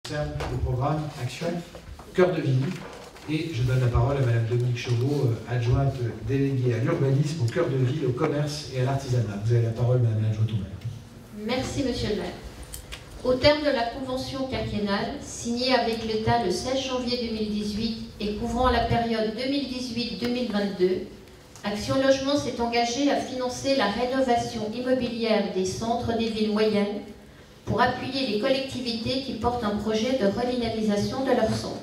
concerne le programme Action Cœur de Ville. Et je donne la parole à Madame Dominique Chauveau, adjointe déléguée à l'urbanisme, au cœur de ville, au commerce et à l'artisanat. Vous avez la parole, Madame l'adjointe au maire. Merci, Monsieur le maire. Au terme de la convention quinquennale, signée avec l'État le 16 janvier 2018 et couvrant la période 2018-2022, Action Logement s'est engagé à financer la rénovation immobilière des centres des villes moyennes pour appuyer les collectivités qui portent un projet de redynamisation de leurs centres.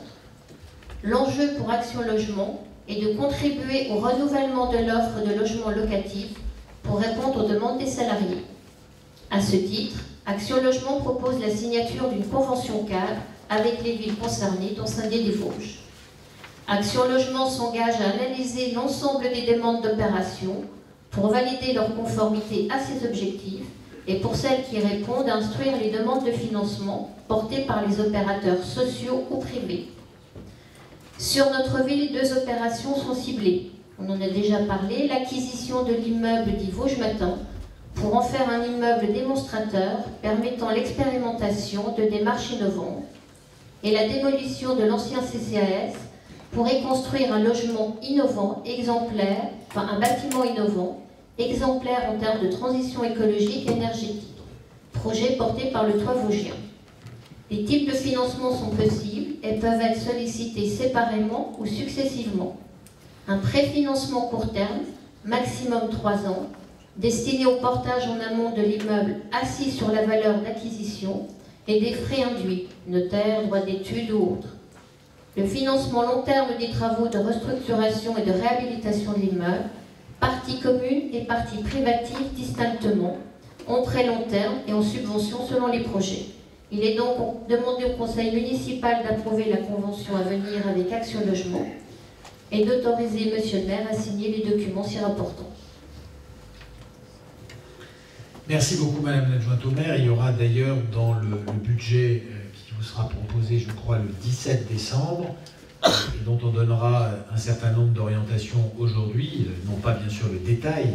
L'enjeu pour Action Logement est de contribuer au renouvellement de l'offre de logements locatifs pour répondre aux demandes des salariés. À ce titre, Action Logement propose la signature d'une convention cadre avec les villes concernées, dont Saint-Dié-des-Vosges. Action Logement s'engage à analyser l'ensemble des demandes d'opération pour valider leur conformité à ces objectifs et pour celles qui répondent à instruire les demandes de financement portées par les opérateurs sociaux ou privés. Sur notre ville, 2 opérations sont ciblées. On en a déjà parlé, l'acquisition de l'immeuble dit Vosges Matin pour en faire un immeuble démonstrateur permettant l'expérimentation de démarches innovantes et la démolition de l'ancien CCAS pour y construire un logement innovant, exemplaire, enfin un bâtiment innovant, exemplaire en termes de transition écologique et énergétique. Projet porté par le Toit Vosgien. Les types de financement sont possibles et peuvent être sollicités séparément ou successivement. Un préfinancement court terme, maximum 3 ans, destiné au portage en amont de l'immeuble assis sur la valeur d'acquisition et des frais induits, notaire, droit d'études ou autres. Le financement long terme des travaux de restructuration et de réhabilitation de l'immeuble, partie commune et partie privative distinctement, en très long terme et en subvention selon les projets. Il est donc demandé au Conseil municipal d'approuver la convention à venir avec Action Logement et d'autoriser Monsieur le maire à signer les documents s'y rapportant. Merci beaucoup, Madame l'adjointe au maire. Il y aura d'ailleurs dans le budget qui vous sera proposé, je crois, le 17 décembre, et dont on donnera un certain nombre d'orientations aujourd'hui, non pas bien sûr le détail,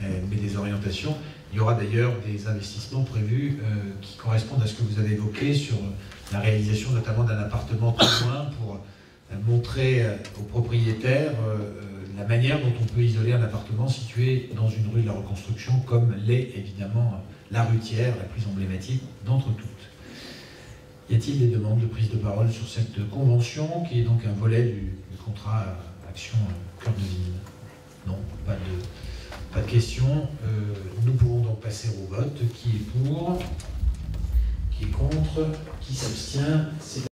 mais des orientations. Il y aura d'ailleurs des investissements prévus qui correspondent à ce que vous avez évoqué sur la réalisation notamment d'un appartement très loin pour montrer aux propriétaires la manière dont on peut isoler un appartement situé dans une rue de la reconstruction, comme l'est évidemment la Rutière, la plus emblématique d'entre toutes. Y a-t-il des demandes de prise de parole sur cette convention, qui est donc un volet du contrat Action Cœur de Ville? Non, pas de questions. Nous pouvons donc passer au vote. Qui est pour? Qui est contre? Qui s'abstient?